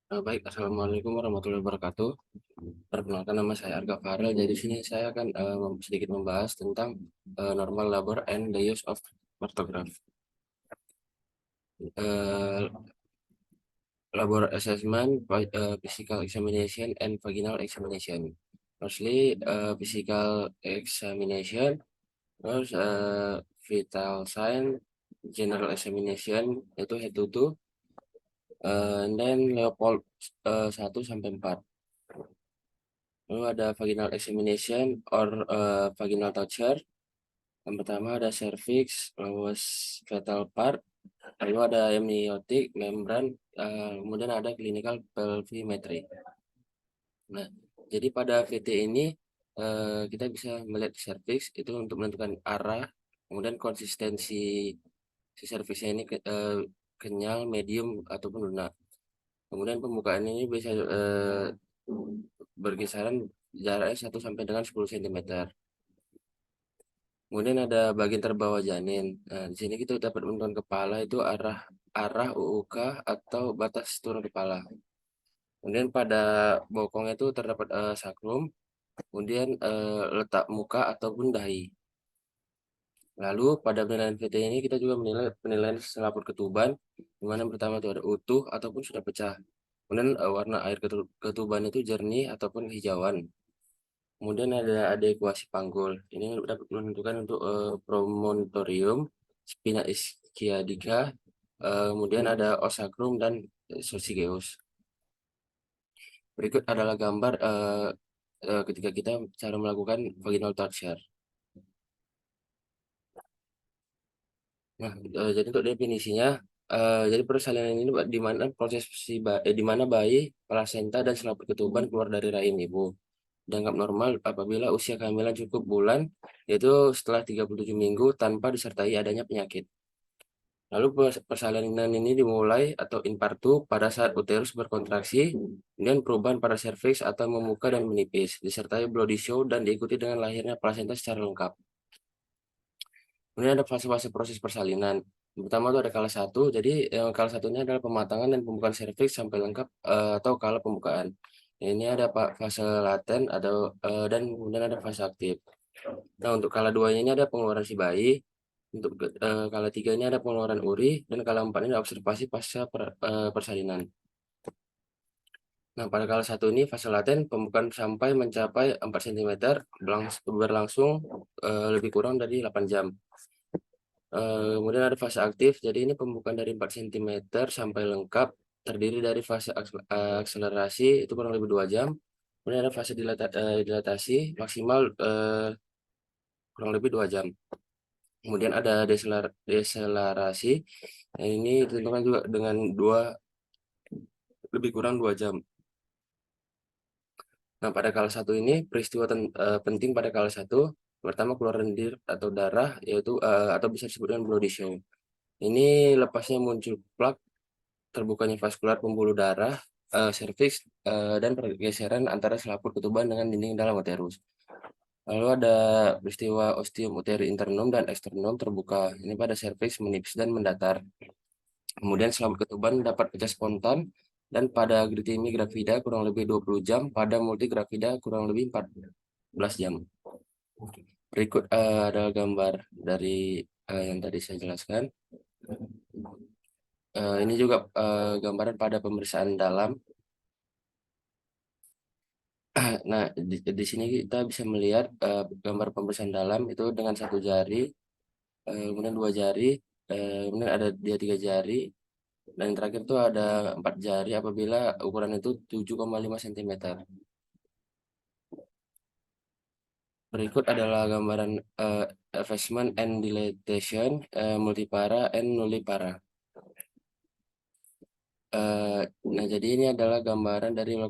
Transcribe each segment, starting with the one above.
Baik, Assalamualaikum warahmatullahi wabarakatuh. Perkenalkan nama saya Arga Farel. Jadi di sini saya akan sedikit membahas tentang normal labor and the use of cartograph. Uh, Labor assessment, physical examination, and vaginal examination. Mostly physical examination, terus vital sign, general examination itu head to toe, and then Leopold 1 sampai 4. Lalu ada vaginal examination or vaginal torture. Yang pertama ada cervix, lalu fetal part, lalu ada amniotic membran, kemudian ada clinical pelvimetry. Nah, jadi pada VT ini kita bisa melihat cervix itu untuk menentukan arah, kemudian konsistensi si cervixnya ini kenyal, medium ataupun lunak. Kemudian pembukaan ini bisa berkisaran jaraknya 1 sampai dengan 10 cm. Kemudian ada bagian terbawah janin. Nah, di sini kita dapat menentukan kepala itu arah arah UUK atau batas turun kepala. Kemudian pada bokong itu terdapat sakrum, kemudian letak muka ataupun dahi. Lalu pada penilaian VT ini kita juga menilai penilaian selaput ketuban, di mana yang pertama itu ada utuh ataupun sudah pecah. Kemudian warna air ketuban itu jernih ataupun hijauan. Kemudian ada adekuasi panggul. Ini dapat menentukan untuk promontorium, spina ischiadica, kemudian ada osakrum dan sosigeus. Berikut adalah gambar ketika kita cara melakukan vaginal torture. Nah, jadi untuk definisinya, jadi persalinan ini di mana di mana bayi, plasenta dan selaput ketuban keluar dari rahim ibu. Dianggap normal apabila usia kehamilan cukup bulan, yaitu setelah 37 minggu tanpa disertai adanya penyakit. Lalu persalinan ini dimulai atau infartu pada saat uterus berkontraksi dengan perubahan pada serviks atau membuka dan menipis, disertai bloody show dan diikuti dengan lahirnya plasenta secara lengkap. Kemudian ada fase-fase proses persalinan. Yang pertama itu ada kala 1, jadi yang kala satunya adalah pematangan dan pembukaan serviks sampai lengkap atau kala pembukaan. Ini ada fase laten dan kemudian ada fase aktif. Nah, untuk kala 2 ini ada pengeluaran si bayi, untuk kala 3 ini ada pengeluaran uri, dan kala 4 ini observasi pasca persalinan. Nah, pada kala 1 ini fase laten pembukaan sampai mencapai 4 cm berlangsung lebih kurang dari 8 jam. Kemudian ada fase aktif, jadi ini pembukaan dari 4 cm sampai lengkap, terdiri dari fase akselerasi itu kurang lebih 2 jam. Kemudian ada fase dilatasi maksimal kurang lebih 2 jam. Kemudian ada deselerasi, nah ini ditentukan juga dengan lebih kurang 2 jam. Nah, pada kala 1 ini peristiwa penting pada kala 1, pertama keluar lendir atau darah, yaitu atau bisa disebut dengan bloody show. Ini lepasnya muncul plak, terbukanya vaskular pembuluh darah, serviks, dan pergeseran antara selaput ketuban dengan dinding dalam uterus. Lalu ada peristiwa ostium uteri internum dan externum terbuka. Ini pada serviks menipis dan mendatar. Kemudian selaput ketuban dapat pecah spontan, dan pada gritimi gravida kurang lebih 20 jam, pada multigravida kurang lebih 14 jam. Berikut adalah gambar dari yang tadi saya jelaskan. Ini juga gambaran pada pemeriksaan dalam. Nah, di sini kita bisa melihat gambar pemeriksaan dalam itu dengan 1 jari, kemudian 2 jari, kemudian ada dia 3 jari, dan yang terakhir itu ada 4 jari apabila ukuran itu 7,5 cm. Berikut adalah gambaran effacement and dilatation, multipara and nullipara. Nah, jadi ini adalah gambaran dari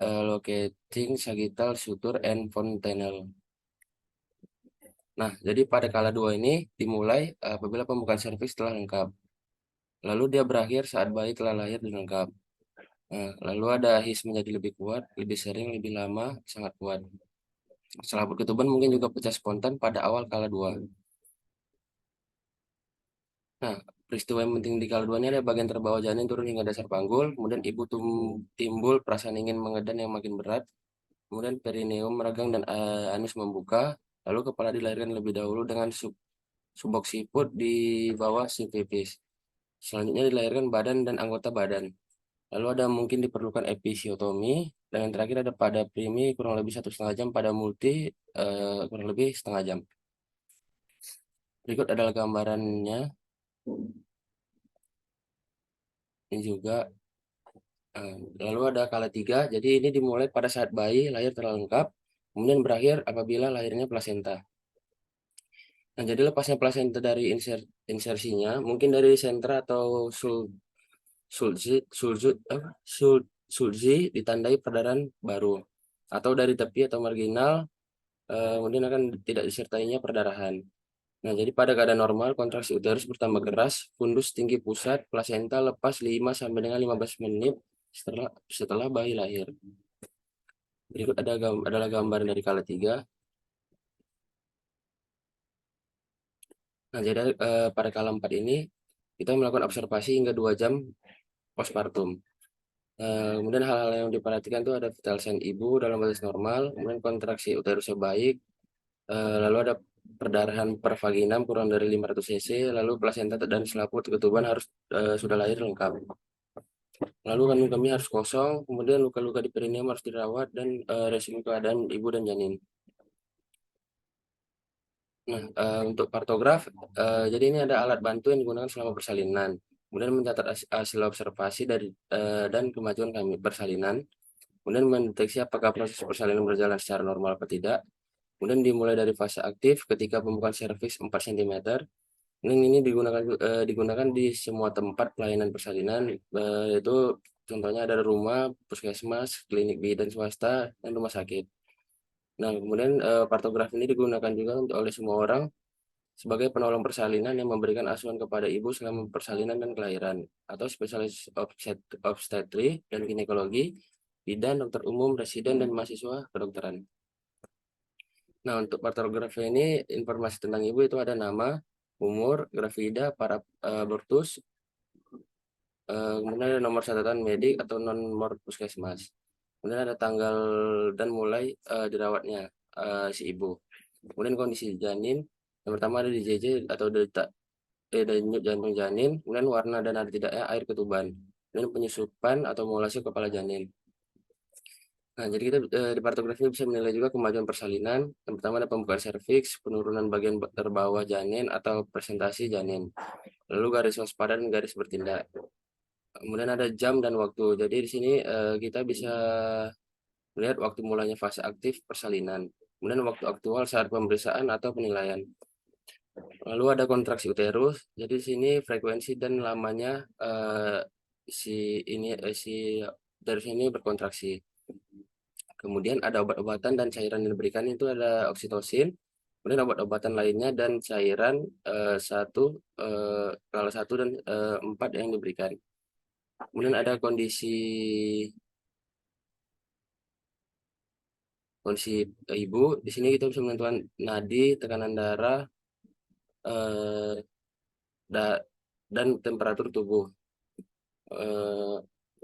locating sagittal suture and fontanelle. Nah, jadi pada kala 2 ini dimulai apabila pembukaan serviks telah lengkap. Lalu dia berakhir saat bayi telah lahir dan lengkap. Nah, lalu ada his menjadi lebih kuat, lebih sering, lebih lama, sangat kuat. Selaput ketuban mungkin juga pecah spontan pada awal kala 2. Nah, peristiwa yang penting di kala 2 ini ada bagian terbawah janin turun hingga dasar panggul, kemudian ibu timbul perasaan ingin mengedan yang makin berat, kemudian perineum meregang dan anus membuka, lalu kepala dilahirkan lebih dahulu dengan suboksiput di bawah si pipis. Selanjutnya dilahirkan badan dan anggota badan. Lalu ada mungkin diperlukan episiotomi, dan yang terakhir ada pada primi kurang lebih 1,5 jam, pada multi kurang lebih setengah jam. Berikut adalah gambarannya. Ini juga. Lalu ada kala 3, jadi ini dimulai pada saat bayi lahir telah lengkap, kemudian berakhir apabila lahirnya plasenta. Nah, jadi lepasnya plasenta dari insersinya, mungkin dari sentra atau sulzi, sulzi ditandai perdarahan baru, atau dari tepi atau marginal, kemudian akan tidak disertainya perdarahan. Nah, jadi pada keadaan normal, kontraksi uterus bertambah keras, fundus tinggi pusat, plasenta lepas 5 sampai dengan 15 menit setelah bayi lahir. Berikut adalah gambaran dari kala 3. Nah, jadi pada kala 4 ini kita melakukan observasi hingga 2 jam postpartum. Kemudian hal-hal yang diperhatikan itu ada vital sign ibu dalam batas normal, kemudian kontraksi uterusnya baik, lalu ada perdarahan per vaginam kurang dari 500 cc, lalu plasenta dan selaput ketuban harus sudah lahir lengkap. Lalu kandung kemih harus kosong, kemudian luka-luka di perineum harus dirawat, dan resiko keadaan ibu dan janin. Nah, untuk partograf, jadi ini ada alat bantu yang digunakan selama persalinan. Kemudian mencatat hasil observasi dan kemajuan kami persalinan. Kemudian mendeteksi apakah proses persalinan berjalan secara normal atau tidak. Kemudian dimulai dari fase aktif ketika pembukaan serviks 4 cm. Ini digunakan di semua tempat pelayanan persalinan, yaitu contohnya ada rumah, puskesmas, klinik bidan swasta, dan rumah sakit. Nah, kemudian partograf ini digunakan juga oleh semua orang sebagai penolong persalinan yang memberikan asuhan kepada ibu selama persalinan dan kelahiran, atau spesialis obstetri dan ginekologi, bidan, dokter umum, residen, dan mahasiswa kedokteran. Nah, untuk partograf ini informasi tentang ibu itu ada nama, umur, gravida, para abortus, kemudian ada nomor catatan medik atau nomor puskesmas. Kemudian ada tanggal dan mulai dirawatnya si ibu. Kemudian kondisi janin, yang pertama ada DJJ atau denyut jantung janin, kemudian warna dan ada tidaknya air ketuban, dan penyusupan atau molase kepala janin. Nah, jadi kita di partograf ini bisa menilai juga kemajuan persalinan. Yang pertama ada pembukaan serviks, penurunan bagian terbawah janin atau presentasi janin, lalu garis waspada dan garis bertindak. Kemudian ada jam dan waktu. Jadi di sini kita bisa melihat waktu mulanya fase aktif persalinan, kemudian waktu aktual saat pemeriksaan atau penilaian. Lalu ada kontraksi uterus. Jadi di sini frekuensi dan lamanya si dari sini berkontraksi. Kemudian ada obat-obatan dan cairan yang diberikan, itu ada oksitosin. Kemudian obat-obatan lainnya dan cairan kalau 1 dan 4 yang diberikan. Kemudian ada kondisi ibu. Di sini kita bisa menentukan nadi, tekanan darah, eh, dan temperatur tubuh. Eh,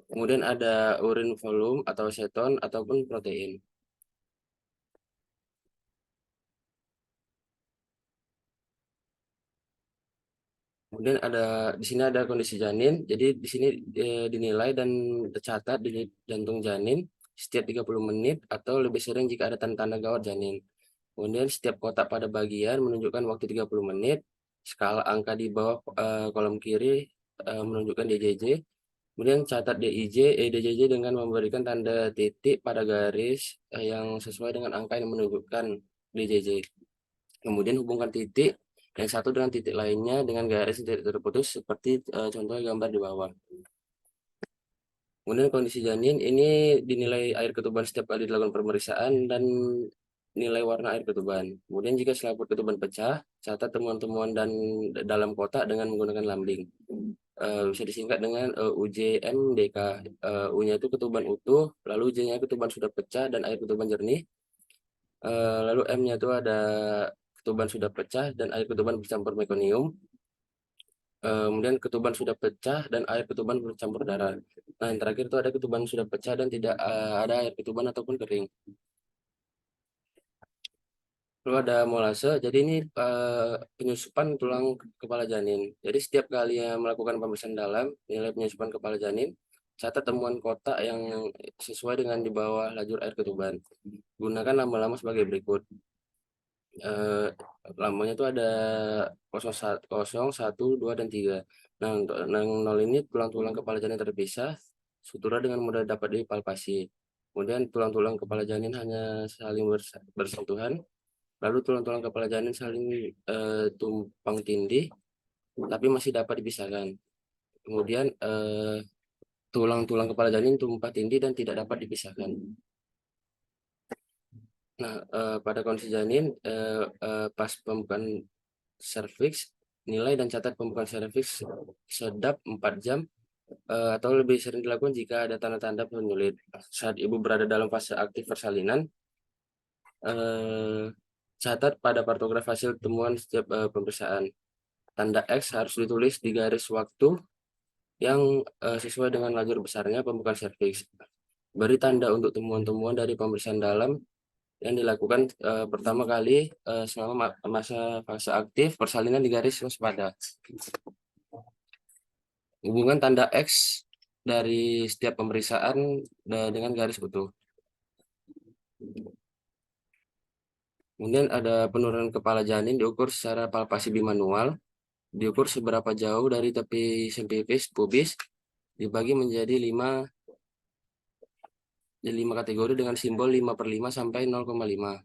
Kemudian ada urin volume atau seton ataupun protein. Kemudian di sini ada kondisi janin. Jadi di sini dinilai dan tercatat di jantung janin setiap 30 menit atau lebih sering jika ada tanda-tanda gawat janin. Kemudian setiap kotak pada bagian menunjukkan waktu 30 menit. Skala angka di bawah kolom kiri menunjukkan DJJ. Kemudian catat DJJ dengan memberikan tanda titik pada garis yang sesuai dengan angka yang menunjukkan DJJ. Kemudian hubungkan titik yang satu dengan titik lainnya dengan garis titik terputus seperti contoh gambar di bawah. Kemudian kondisi janin ini dinilai air ketuban setiap kali dilakukan pemeriksaan dan nilai warna air ketuban. Kemudian jika selaput ketuban pecah, catat temuan-temuan dan dalam kotak dengan menggunakan lambing. Bisa disingkat dengan UJMDK. U-nya itu ketuban utuh, lalu J-nya ketuban sudah pecah dan air ketuban jernih. Lalu M-nya itu ada ketuban sudah pecah dan air ketuban bercampur mekonium. Kemudian ketuban sudah pecah dan air ketuban bercampur darah. Nah, yang terakhir itu ada ketuban sudah pecah dan tidak ada air ketuban ataupun kering. Lalu ada molase, jadi ini penyusupan tulang kepala janin. Jadi setiap kali melakukan pemeriksaan dalam, nilai penyusupan kepala janin, catat temuan kotak yang sesuai dengan di bawah lajur air ketuban. Gunakan lama-lama sebagai berikut. eh, Lambangnya itu ada 01, 1, 2, dan 3. Nah, untuk yang 0 ini tulang-tulang kepala janin terpisah, sutura dengan mudah dapat dipalpasi. Kemudian tulang-tulang kepala janin hanya saling bersentuhan, lalu tulang-tulang kepala janin saling tumpang tindih, tapi masih dapat dipisahkan. Kemudian tulang-tulang kepala janin tumpang tindih dan tidak dapat dipisahkan. Nah, pada kondisi janin, pas pembukaan serviks, nilai dan catat pembukaan serviks sedap 4 jam atau lebih sering dilakukan jika ada tanda-tanda penyulit. Saat ibu berada dalam fase aktif persalinan, eh, catat pada partograf hasil temuan setiap pemeriksaan. Tanda X harus ditulis di garis waktu yang sesuai dengan lajur besarnya pembukaan serviks. Beri tanda untuk temuan-temuan dari pemeriksaan dalam yang dilakukan pertama kali selama masa fase aktif persalinan di garis waspada. Hubungan tanda X dari setiap pemeriksaan dengan garis utuh. Kemudian ada penurunan kepala janin diukur secara palpasi bimanual, diukur seberapa jauh dari tepi sempipis pubis, dibagi menjadi 5 kategori dengan simbol 5/5 sampai 0,5.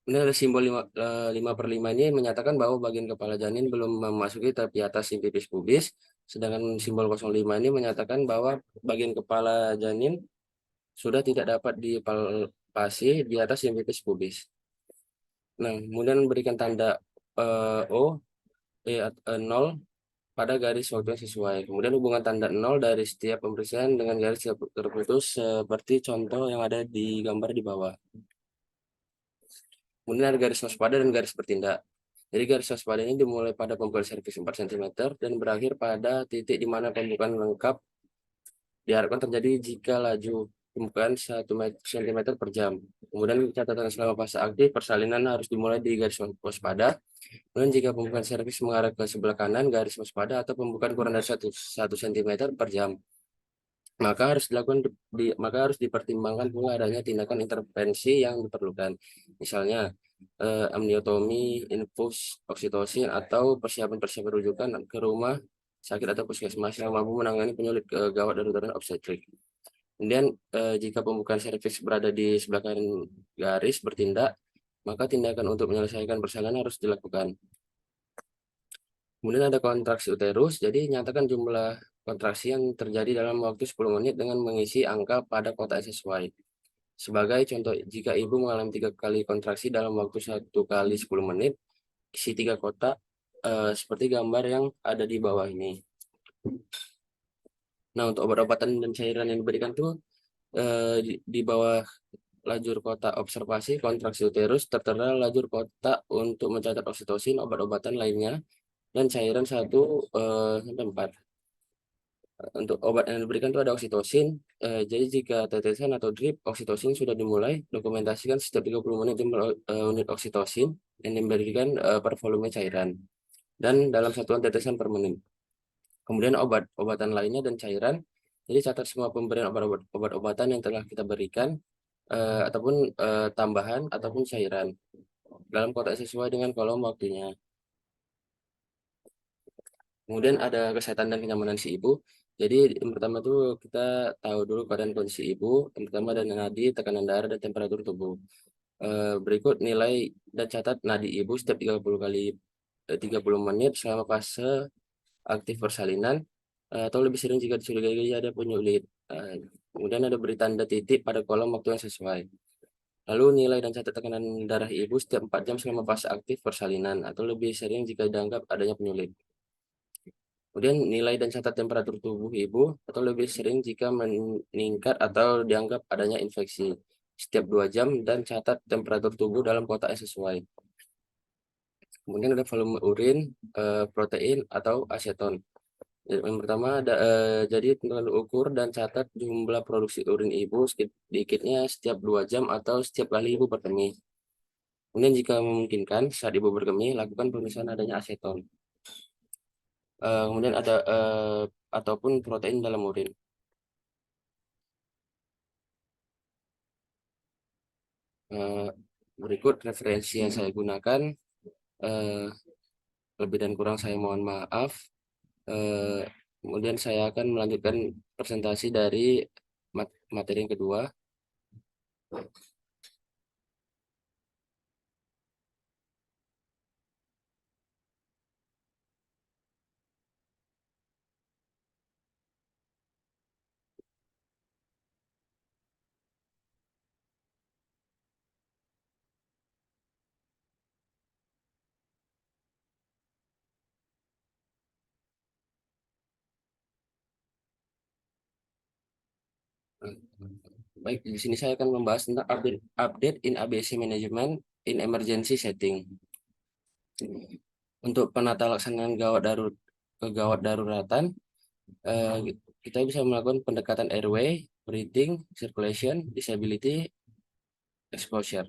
Ini ada simbol 5/5 ini menyatakan bahwa bagian kepala janin belum memasuki tepi atas simpipis pubis, sedangkan simbol 0,5 ini menyatakan bahwa bagian kepala janin sudah tidak dapat dipalpasi di atas simpipis pubis. Nah, kemudian memberikan tanda O, 0 pada garis waktu yang sesuai. Kemudian hubungan tanda 0 dari setiap pemeriksaan dengan garis terputus seperti contoh yang ada di gambar di bawah. Kemudian ada garis waspada dan garis bertindak. Jadi garis waspada ini dimulai pada pembukaan serviks 4 cm dan berakhir pada titik di mana pembukaan lengkap diharapkan terjadi jika laju pembukaan 1 cm per jam. Kemudian catatan selama fase aktif persalinan harus dimulai di garis waspada. Kemudian jika pembukaan serviks mengarah ke sebelah kanan garis waspada atau pembukaan kurang dari 1 cm per jam, maka harus dipertimbangkan pula adanya tindakan intervensi yang diperlukan. Misalnya amniotomi, infus oksitosin, atau persiapan rujukan ke rumah sakit atau puskesmas yang mampu menangani penyulit gawat darurat obstetrik. Kemudian jika pembukaan serviks berada di sebelah kanan garis bertindak, maka tindakan untuk menyelesaikan persalinan harus dilakukan. Kemudian ada kontraksi uterus, jadi nyatakan jumlah kontraksi yang terjadi dalam waktu 10 menit dengan mengisi angka pada kotak yang sesuai. Sebagai contoh, jika ibu mengalami 3 kali kontraksi dalam waktu 1 kali 10 menit, isi 3 kotak seperti gambar yang ada di bawah ini. Nah, untuk obat-obatan dan cairan yang diberikan tuh di bawah lajur kotak observasi kontraksi uterus tertera lajur kotak untuk mencatat oksitosin, obat-obatan lainnya, dan cairan 1 sampai 4. Untuk obat yang diberikan itu ada oksitosin. Jadi jika tetesan atau drip oksitosin sudah dimulai, dokumentasikan setiap 30 menit unit oksitosin yang diberikan per volume cairan dan dalam satuan tetesan per menit. Kemudian obat-obatan lainnya dan cairan. Jadi catat semua pemberian obat-obatan yang telah kita berikan ataupun tambahan ataupun cairan dalam kotak sesuai dengan kolom waktunya. Kemudian ada kesehatan dan kenyamanan si ibu. Jadi yang pertama tuh kita tahu dulu keadaan kondisi ibu, yang pertama ada nadi, tekanan darah, dan temperatur tubuh. Berikut nilai dan catat nadi ibu setiap 30 menit selama fase aktif persalinan atau lebih sering jika dicurigai ada penyulit. Kemudian ada beri tanda titik pada kolom waktu yang sesuai. Lalu nilai dan catat tekanan darah ibu setiap 4 jam selama fase aktif persalinan atau lebih sering jika dianggap adanya penyulit. Kemudian nilai dan catat temperatur tubuh ibu atau lebih sering jika meningkat atau dianggap adanya infeksi setiap 2 jam dan catat temperatur tubuh dalam kotak yang sesuai. Kemudian ada volume urin, protein atau aseton. Yang pertama ada, jadi tentukan ukur dan catat jumlah produksi urin ibu sedikitnya setiap 2 jam atau setiap kali ibu berkemih. Kemudian jika memungkinkan saat ibu berkemih lakukan pemeriksaan adanya aseton. Kemudian ada, ataupun protein dalam urin. Eee, Berikut referensi yang saya gunakan, eee, lebih dan kurang saya mohon maaf. Eee, Kemudian saya akan melanjutkan presentasi dari materi yang kedua. Baik, di sini saya akan membahas tentang update update in ABC Management in Emergency Setting. Untuk penata laksanaan gawat daruratan, eh, kita bisa melakukan pendekatan airway, breathing, circulation, disability, exposure,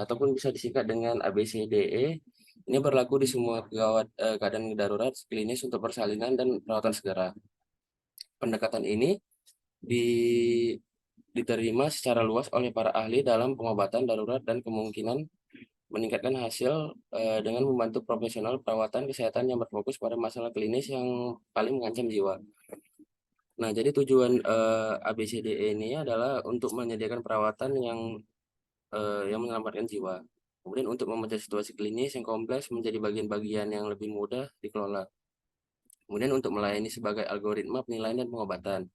ataupun bisa disingkat dengan ABCDE. Ini berlaku di semua keadaan darurat klinis untuk persalinan dan perawatan segera. Pendekatan ini di diterima secara luas oleh para ahli dalam pengobatan darurat dan kemungkinan meningkatkan hasil dengan membantu profesional perawatan kesehatan yang berfokus pada masalah klinis yang paling mengancam jiwa. Nah, jadi tujuan ABCDE ini adalah untuk menyediakan perawatan yang menyelamatkan jiwa. Kemudian untuk memecah situasi klinis yang kompleks menjadi bagian-bagian yang lebih mudah dikelola. Kemudian untuk melayani sebagai algoritma penilaian dan pengobatan.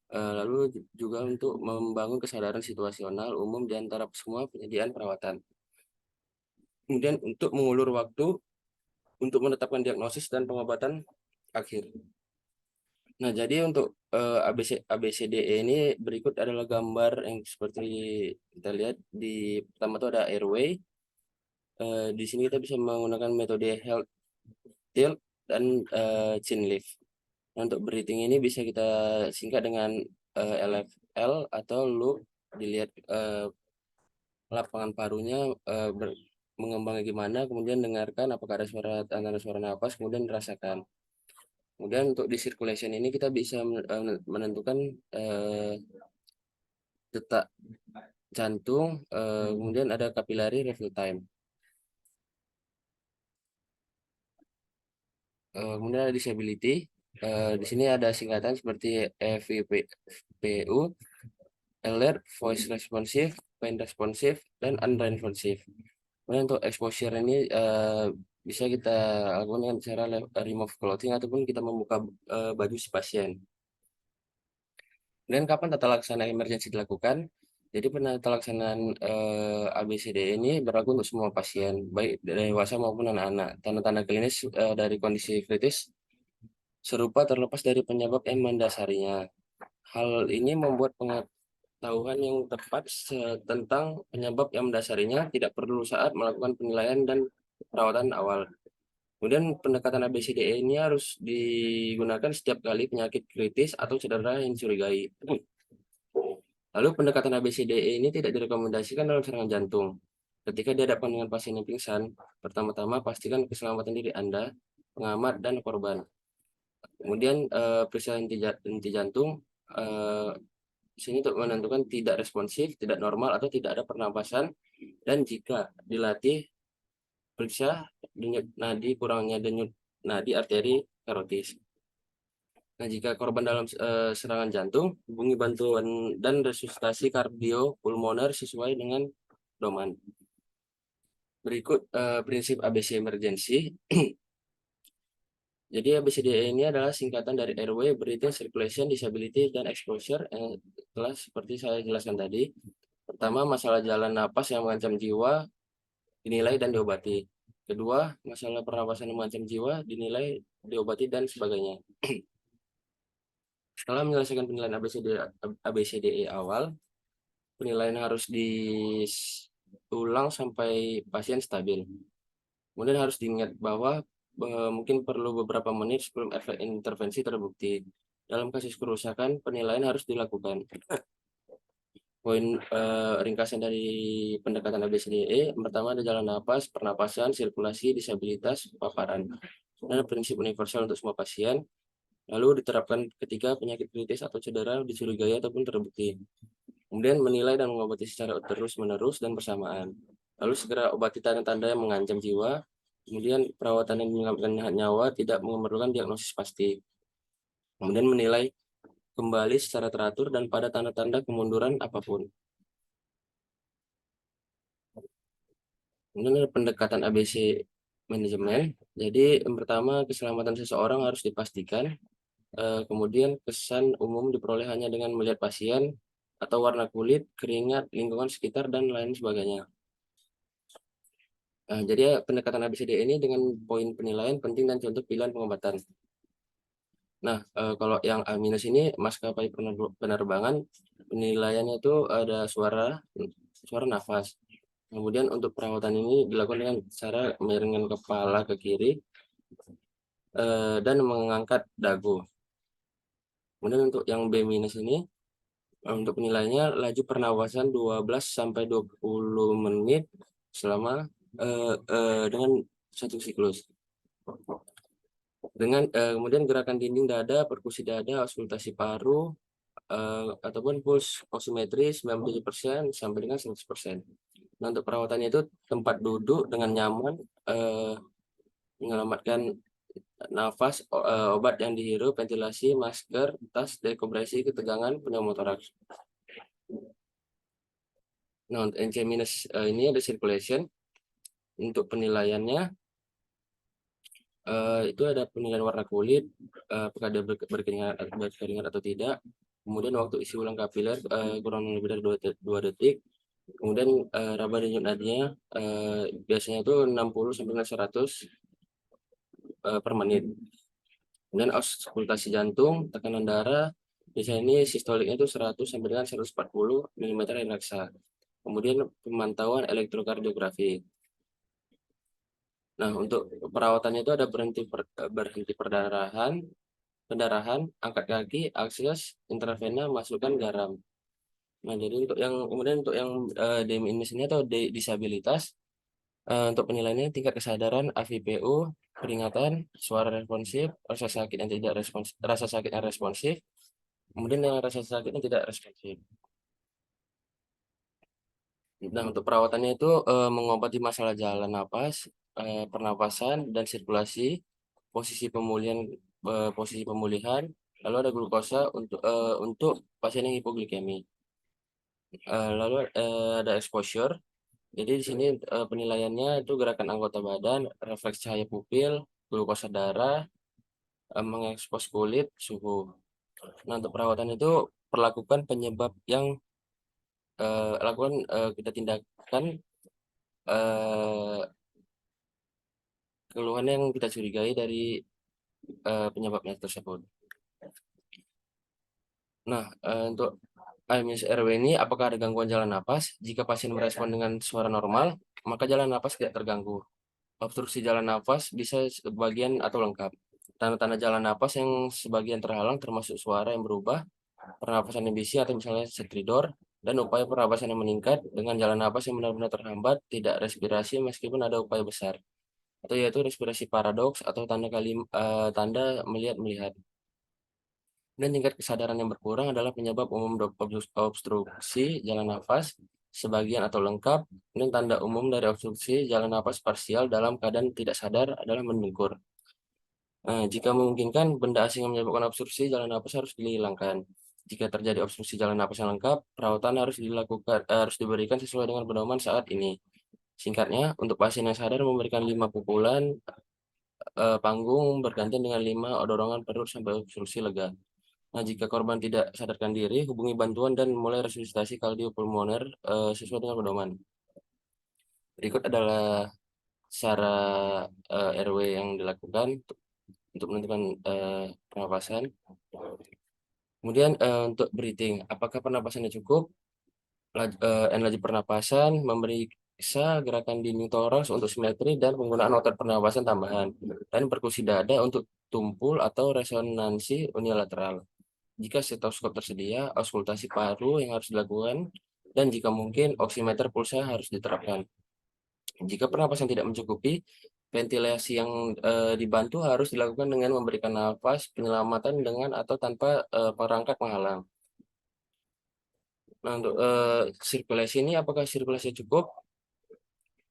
Lalu juga untuk membangun kesadaran situasional umum di antara semua penyediaan perawatan. Kemudian untuk mengulur waktu untuk menetapkan diagnosis dan pengobatan akhir. Nah, jadi untuk ABCDE ini berikut adalah gambar yang seperti kita lihat di pertama itu ada airway. Di sini kita bisa menggunakan metode health tilt dan chin lift. Nah, untuk breathing ini bisa kita singkat dengan LFL atau loop. Dilihat lapangan parunya mengembangnya gimana, kemudian dengarkan apakah ada suara tanda suara nafas, kemudian rasakan. Kemudian untuk di circulation ini kita bisa menentukan detak jantung, kemudian ada capillary refill time. Kemudian ada disability. Di sini ada singkatan seperti EVPU, alert, voice responsive, pain responsive, dan unresponsive. Kemudian untuk exposure ini bisa kita lakukan dengan cara remove clothing ataupun kita membuka baju si pasien. Dan kapan tata laksana emergensi dilakukan? Jadi penata laksanaan ABCD ini berlaku untuk semua pasien, baik dewasa maupun anak-anak. Tanda-tanda klinis dari kondisi kritis serupa terlepas dari penyebab yang mendasarinya. Hal ini membuat pengetahuan yang tepat tentang penyebab yang mendasarinya tidak perlu saat melakukan penilaian dan perawatan awal. Kemudian pendekatan ABCDE ini harus digunakan setiap kali penyakit kritis atau cedera yang dicurigai. Lalu pendekatan ABCDE ini tidak direkomendasikan dalam serangan jantung. Ketika dihadapkan dengan pasien yang pingsan, pertama-tama pastikan keselamatan diri Anda, pengamat, dan korban. Kemudian periksa henti jantung di sini untuk menentukan tidak responsif, tidak normal, atau tidak ada pernapasan. Dan jika dilatih, periksa denyut nadi, kurangnya denyut nadi arteri karotis. Nah, jika korban dalam serangan jantung, hubungi bantuan dan resusitasi kardiopulmoner sesuai dengan doman. Berikut prinsip ABC emergency. Jadi ABCDE ini adalah singkatan dari airway, breathing, circulation, disability, dan exposure yang telah seperti saya jelaskan tadi. Pertama, masalah jalan napas yang mengancam jiwa dinilai dan diobati. Kedua, masalah pernapasan yang mengancam jiwa dinilai, diobati, dan sebagainya. Setelah menyelesaikan penilaian ABCDE awal, penilaian harus diulang sampai pasien stabil. Kemudian harus diingat bahwa mungkin perlu beberapa menit sebelum efek intervensi terbukti. Dalam kasus kerusakan, penilaian harus dilakukan. Poin ringkasan dari pendekatan ABCDE, pertama ada jalan napas, pernapasan, sirkulasi, disabilitas, paparan. Dan prinsip universal untuk semua pasien. Lalu diterapkan ketika penyakit kritis atau cedera dicurigai ataupun terbukti. Kemudian menilai dan mengobati secara terus-menerus dan bersamaan. Lalu segera obati tanda-tanda yang mengancam jiwa. Kemudian perawatan yang menyelamatkan nyawa tidak memerlukan diagnosis pasti. Kemudian menilai kembali secara teratur dan pada tanda-tanda kemunduran apapun. Kemudian ada pendekatan ABC manajemen. Jadi yang pertama, keselamatan seseorang harus dipastikan. Kemudian kesan umum diperoleh hanya dengan melihat pasien atau warna kulit, keringat, lingkungan sekitar, dan lain sebagainya. Jadi pendekatan ABCD ini dengan poin penilaian penting dan contoh pilihan pengobatan. Nah, kalau yang A- ini maskapai penerbangan, penilaiannya itu ada suara nafas. Kemudian untuk perawatan ini dilakukan dengan cara miringkan kepala ke kiri dan mengangkat dagu. Kemudian untuk yang B minus ini, untuk penilaiannya laju pernapasan 12 sampai 20 menit selama dengan satu siklus. Dengan kemudian gerakan dinding dada, perkusi dada, auskultasi paru, ataupun pulse oximetri 97% sampai dengan 100%. Nah, untuk perawatannya itu tempat duduk dengan nyaman, menyelamatkan nafas, obat yang dihirup, ventilasi, masker, tas, dekompresi, ketegangan, pneumotoraks. Nah, untuk NC minus ini ada circulation. Untuk penilaiannya itu ada penilaian warna kulit, apakah dia berkeringat atau tidak. Kemudian waktu isi ulang kapiler kurang lebih dari 2 detik. Kemudian raba denyut nadinya biasanya itu 60 sampai 100 per menit. Kemudian auskultasi jantung, tekanan darah, biasanya ini sistoliknya itu 100 sampai dengan 140 mm reksa. Kemudian pemantauan elektrokardiografi. Nah, untuk perawatannya itu ada berhenti pendarahan, angkat kaki, akses, intravena, masukkan garam. Nah, jadi untuk yang DMINS ini atau disabilitas, untuk penilaiannya tingkat kesadaran, AVPU, peringatan, suara responsif, rasa sakit yang responsif, kemudian yang rasa sakit yang tidak responsif. Nah, untuk perawatannya itu mengobati masalah jalan napas, pernapasan dan sirkulasi, posisi pemulihan, lalu ada glukosa untuk pasien yang hipoglikemi. Lalu ada exposure. Jadi di sini penilaiannya itu gerakan anggota badan, refleks cahaya pupil, glukosa darah, mengekspos kulit, suhu. Nah, untuk perawatan itu perlakukan penyebab yang kita tindakan keluhan yang kita curigai dari penyebabnya tersebut. Nah, untuk AMS-RW ini apakah ada gangguan jalan napas? Jika pasien merespon dengan suara normal, maka jalan napas tidak terganggu. Obstruksi jalan napas bisa sebagian atau lengkap. Tanda-tanda jalan napas yang sebagian terhalang termasuk suara yang berubah, pernapasan ambisi atau misalnya stridor, dan upaya pernapasan yang meningkat dengan jalan napas yang benar-benar terhambat, tidak respirasi meskipun ada upaya besar. Atau yaitu respirasi paradoks atau tanda melihat-melihat. Dan tingkat kesadaran yang berkurang adalah penyebab umum obstruksi jalan nafas sebagian atau lengkap. Dan tanda umum dari obstruksi jalan nafas parsial dalam keadaan tidak sadar adalah mendengkur. Nah, jika memungkinkan, benda asing yang menyebabkan obstruksi jalan nafas harus dihilangkan. Jika terjadi obstruksi jalan nafas yang lengkap, perawatan harus diberikan sesuai dengan pedoman saat ini. Singkatnya, untuk pasien yang sadar memberikan 5 pukulan panggung bergantian dengan 5 dorongan perut sampai obstruksi lega. Nah, jika korban tidak sadarkan diri, hubungi bantuan dan mulai resusitasi kardiopulmoner sesuai dengan pedoman. Berikut adalah cara RW yang dilakukan untuk menentukan pernapasan. Kemudian untuk breathing, apakah pernapasannya cukup? Laju pernapasan, memeriksa gerakan dinding toraks untuk simetri dan penggunaan otot pernapasan tambahan, dan perkusi dada untuk tumpul atau resonansi unilateral. Jika stetoskop tersedia, auskultasi paru yang harus dilakukan, dan jika mungkin oximeter pulsa harus diterapkan. Jika pernapasan tidak mencukupi, ventilasi yang dibantu harus dilakukan dengan memberikan nafas penyelamatan dengan atau tanpa perangkat penghalang. Nah, untuk sirkulasi ini, apakah sirkulasi cukup?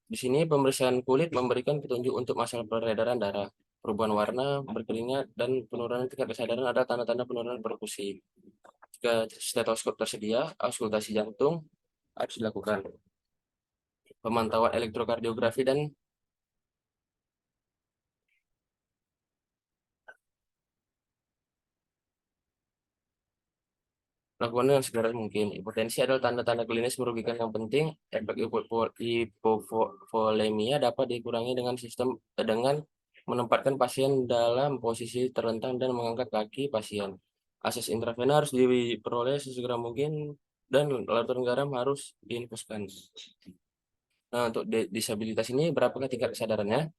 Di sini pemeriksaan kulit memberikan petunjuk untuk masalah peredaran darah, perubahan warna, berkeringat, dan penurunan tingkat kesadaran adalah tanda-tanda penurunan perkusi. Jika stetoskop tersedia, auskultasi jantung harus dilakukan. Pemantauan elektrokardiografi dan lakukan dengan segera mungkin. Hipotensi adalah tanda-tanda klinis merugikan yang penting. Efek hipovolemia dapat dikurangi dengan menempatkan pasien dalam posisi terlentang dan mengangkat kaki pasien. Akses intravena harus diperoleh sesegera mungkin dan larutan garam harus diinfuskan. Nah, untuk disabilitas ini berapakah tingkat kesadarannya?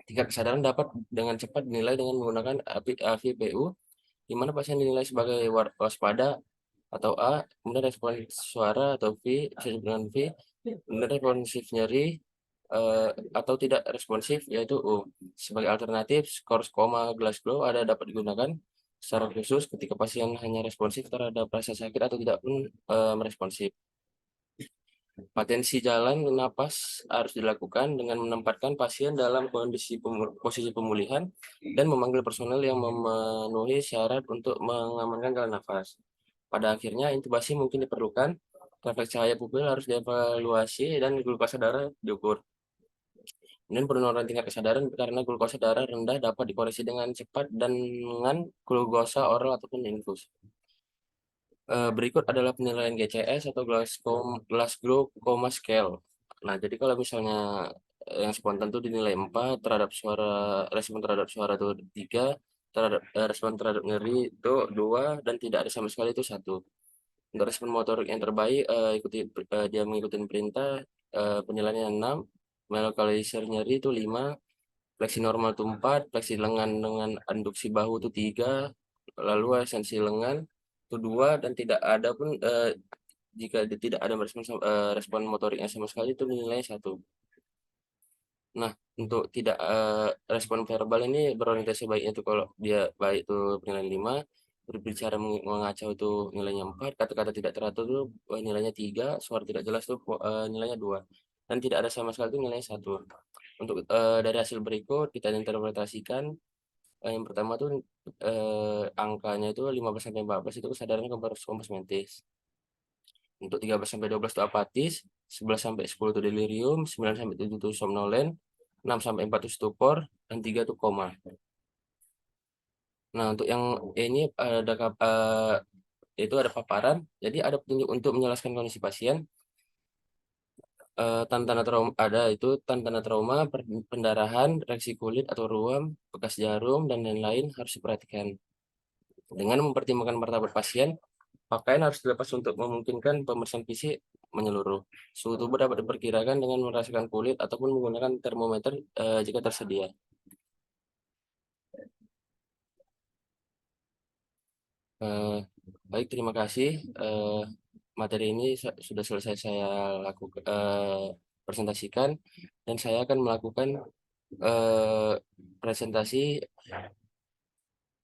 Tingkat kesadaran dapat dengan cepat dinilai dengan menggunakan AVPU, di mana pasien dinilai sebagai waspada atau A, kemudian respon suara atau V, bisa disebut dengan V, kemudian responsif nyeri atau tidak responsif yaitu U. Sebagai alternatif, skor koma Glasgow dapat digunakan secara khusus ketika pasien hanya responsif terhadap rasa sakit atau tidak pun meresponsif. Patensi jalan napas harus dilakukan dengan menempatkan pasien dalam posisi pemulihan dan memanggil personel yang memenuhi syarat untuk mengamankan jalan nafas. Pada akhirnya, intubasi mungkin diperlukan, refleks cahaya pupil harus dievaluasi, dan glukosa darah diukur. Kemudian penurunan tingkat kesadaran karena glukosa darah rendah dapat dikoreksi dengan cepat dengan glukosa oral ataupun infus. Berikut adalah penilaian GCS atau Glasgow Coma Scale. Nah, jadi kalau misalnya yang spontan itu dinilai 4, respon terhadap suara itu 3, respon terhadap nyeri itu 2, dan tidak ada sama sekali itu 1. Untuk respon motorik yang terbaik, dia mengikuti perintah, penilaiannya 6, melokalisir nyeri itu 5, fleksi normal itu 4, fleksi lengan dengan abduksi bahu itu 3, lalu esensi lengan itu 2, dan tidak ada pun jika tidak ada respon motoriknya sama sekali itu nilai 1. Nah, untuk tidak respon verbal ini berorientasi baiknya itu kalau dia baik itu penilaian 5, berbicara mengacau itu nilainya 4, kata-kata tidak teratur itu nilainya 3, suara tidak jelas itu nilainya 2, dan tidak ada sama sekali itu nilainya 1. Untuk dari hasil berikut kita interpretasikan, yang pertama tuh angkanya itu 15 sampai 14 itu kesadaran kompos mentis. Untuk 13 sampai 12 itu apatis, 11 sampai 10 itu delirium, 9 sampai 7 itu somnolen, 6 sampai 4 itu stupor, dan 3 itu koma. Nah, untuk yang ini itu ada paparan, jadi ada petunjuk untuk menjelaskan kondisi pasien. Tanda-tanda trauma ada itu tanda-tanda trauma, pendarahan, reaksi kulit atau ruam, bekas jarum, dan lain-lain harus diperhatikan. Dengan mempertimbangkan martabat pasien, pakaian harus dilepas untuk memungkinkan pemeriksaan fisik menyeluruh. Suhu tubuh dapat diperkirakan dengan merasakan kulit ataupun menggunakan termometer jika tersedia. Eh, Baik, terima kasih. Materi ini sudah selesai saya lakukan presentasikan, dan saya akan melakukan eh, presentasi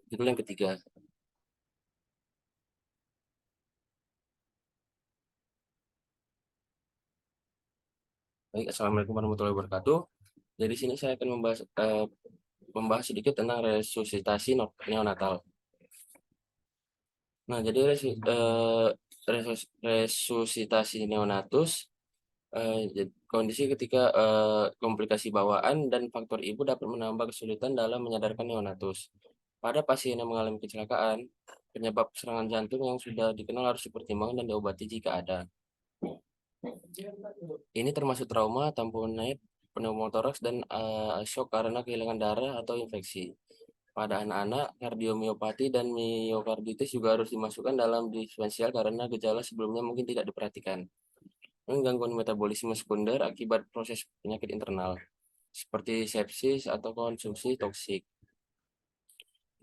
judul yang ketiga. Baik, assalamualaikum warahmatullahi wabarakatuh. Jadi sini saya akan membahas sedikit tentang resusitasi neonatal. Nah, jadi resusitasi neonatus kondisi ketika komplikasi bawaan dan faktor ibu dapat menambah kesulitan dalam menyadarkan neonatus. Pada pasien yang mengalami kecelakaan, penyebab serangan jantung yang sudah dikenal harus dipertimbangkan dan diobati jika ada. Ini termasuk trauma, tamponade, pneumotoraks, dan shock karena kehilangan darah atau infeksi. Pada anak-anak, kardiomiopati dan miokarditis juga harus dimasukkan dalam diferensial karena gejala sebelumnya mungkin tidak diperhatikan. gangguan metabolisme sekunder akibat proses penyakit internal, seperti sepsis atau konsumsi toksik,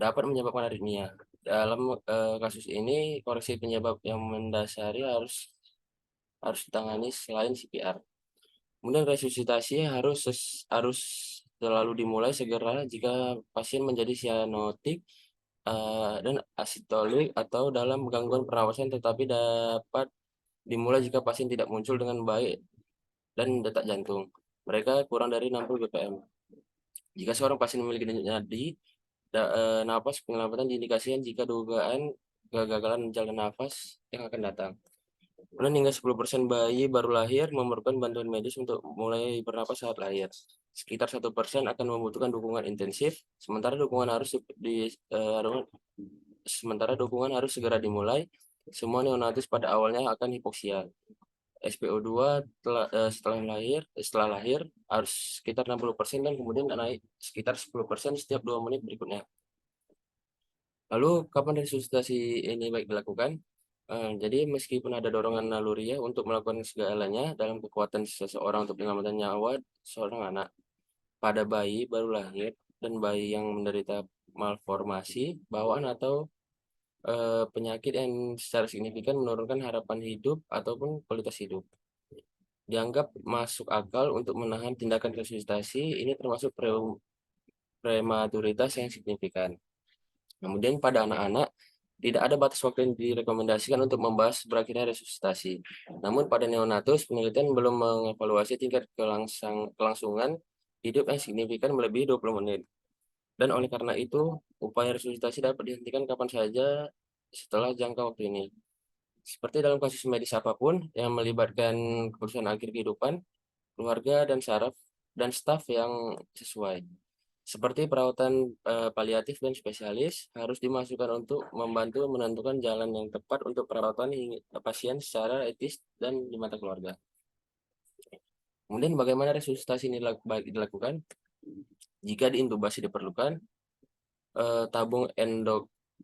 dapat menyebabkan aritmia. Dalam kasus ini, koreksi penyebab yang mendasari harus harus ditangani selain CPR. Kemudian resusitasi harus selalu dimulai segera jika pasien menjadi sianotik dan asitolik atau dalam gangguan pernapasan, tetapi dapat dimulai jika pasien tidak muncul dengan baik dan detak jantung mereka kurang dari 60 bpm. Jika seorang pasien memiliki nyadi napas penyelamatan diindikasikan jika dugaan kegagalan jalan nafas yang akan datang. Kemudian hingga 10% bayi baru lahir memerlukan bantuan medis untuk mulai bernapas saat lahir. Sekitar 1% akan membutuhkan dukungan intensif, sementara dukungan harus segera dimulai. Semua neonatus pada awalnya akan hipoksia. SpO2 setelah lahir harus sekitar 60% dan kemudian naik sekitar 10% setiap 2 menit berikutnya. Lalu kapan resusitasi ini baik dilakukan? Jadi meskipun ada dorongan naluriah untuk melakukan segalanya dalam kekuatan seseorang untuk menyelamatkan nyawa seorang anak, pada bayi baru lahir dan bayi yang menderita malformasi, bawaan atau penyakit yang secara signifikan menurunkan harapan hidup ataupun kualitas hidup, dianggap masuk akal untuk menahan tindakan resusitasi. Ini termasuk prematuritas yang signifikan. Kemudian pada anak-anak, tidak ada batas waktu yang direkomendasikan untuk membahas berakhirnya resusitasi. Namun pada neonatus, penelitian belum mengevaluasi tingkat kelangsungan hidup yang signifikan melebihi 20 menit. Dan oleh karena itu, upaya resusitasi dapat dihentikan kapan saja setelah jangka waktu ini. Seperti dalam kasus medis apapun yang melibatkan keputusan akhir kehidupan, keluarga dan staf yang sesuai. Seperti perawatan paliatif dan spesialis harus dimasukkan untuk membantu menentukan jalan yang tepat untuk perawatan pasien secara etis dan di mata keluarga. Kemudian bagaimana resusitasi ini baik dilakukan? Jika diintubasi diperlukan, tabung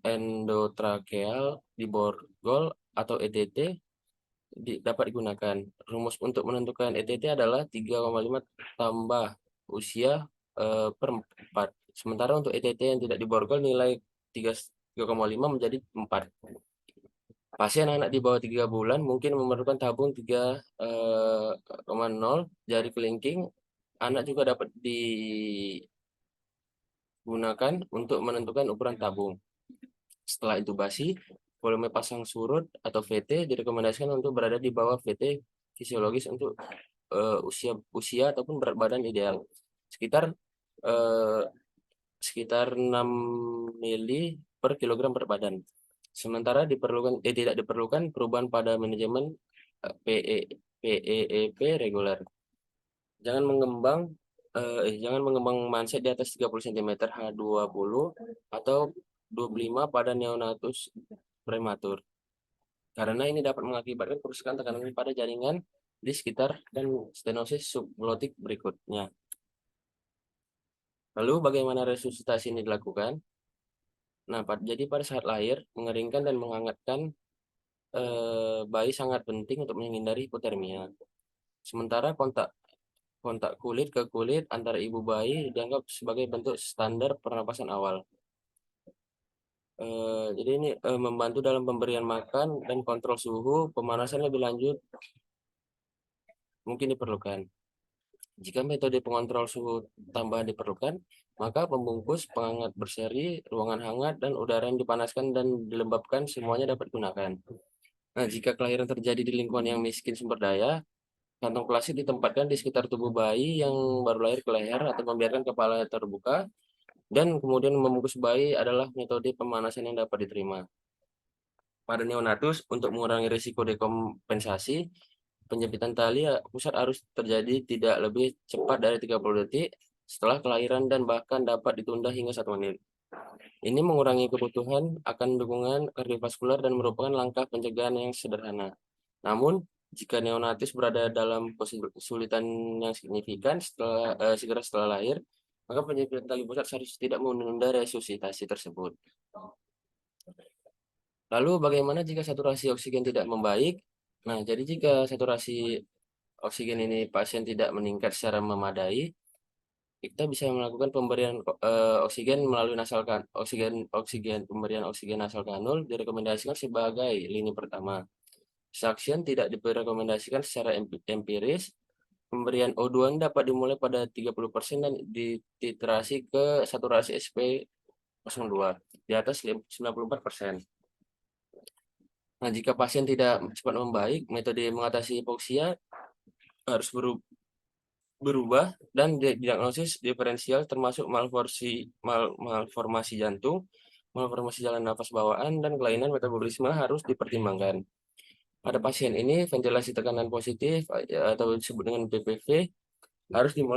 endotrakeal diborgol atau ETT dapat digunakan. Rumus untuk menentukan ETT adalah 3,5 tambah usia per 4. Sementara untuk ETT yang tidak diborgol nilai 3,5 menjadi 4. Pasien anak di bawah 3 bulan mungkin memerlukan tabung 3,0 jari kelingking. Anak juga dapat digunakan untuk menentukan ukuran tabung. Setelah intubasi, volume pasang surut atau VT direkomendasikan untuk berada di bawah VT fisiologis untuk usia ataupun berat badan ideal. Sekitar 6 mili per kilogram berat badan. Sementara tidak diperlukan perubahan pada manajemen PEEP reguler. Jangan mengembang manset di atas 30 cm H20 atau 25 pada neonatus prematur. Karena ini dapat mengakibatkan kerusakan tekanan pada jaringan di sekitar dan stenosis subglotik berikutnya. Lalu bagaimana resusitasi ini dilakukan? Nah, jadi pada saat lahir, mengeringkan dan menghangatkan bayi sangat penting untuk menghindari hipotermia. Sementara kontak kulit ke kulit antara ibu bayi dianggap sebagai bentuk standar pernapasan awal. Jadi ini membantu dalam pemberian makan dan kontrol suhu. Pemanasan lebih lanjut mungkin diperlukan. Jika metode pengontrol suhu tambahan diperlukan, maka pembungkus, penghangat berseri, ruangan hangat, dan udara yang dipanaskan dan dilembabkan semuanya dapat digunakan. Nah, jika kelahiran terjadi di lingkungan yang miskin sumber daya, kantong plastik ditempatkan di sekitar tubuh bayi yang baru lahir ke leher atau membiarkan kepalanya terbuka, dan kemudian membungkus bayi adalah metode pemanasan yang dapat diterima. Pada neonatus, untuk mengurangi risiko dekompensasi, penjepitan tali pusat harus terjadi tidak lebih cepat dari 30 detik setelah kelahiran dan bahkan dapat ditunda hingga 1 menit. Ini mengurangi kebutuhan akan dukungan kardiovaskular dan merupakan langkah pencegahan yang sederhana. Namun, jika neonatus berada dalam kesulitan yang signifikan segera setelah lahir, maka penjepitan tali pusat harus tidak menunda resusitasi tersebut. Lalu bagaimana jika saturasi oksigen tidak membaik? Nah, jadi jika saturasi oksigen ini pasien tidak meningkat secara memadai, kita bisa melakukan pemberian, oksigen melalui pemberian oksigen nasal kanul direkomendasikan sebagai lini pertama. Saksen tidak direkomendasikan secara empiris. Pemberian O2 ini dapat dimulai pada 30% dan dititrasi ke saturasi SP02 di atas 94%. Nah, jika pasien tidak cepat membaik, metode mengatasi hipoksia harus berubah dan diagnosis diferensial termasuk malformasi jantung, malformasi jalan nafas bawaan, dan kelainan metabolisme harus dipertimbangkan. Pada pasien ini ventilasi tekanan positif atau disebut dengan PPV harus dimulai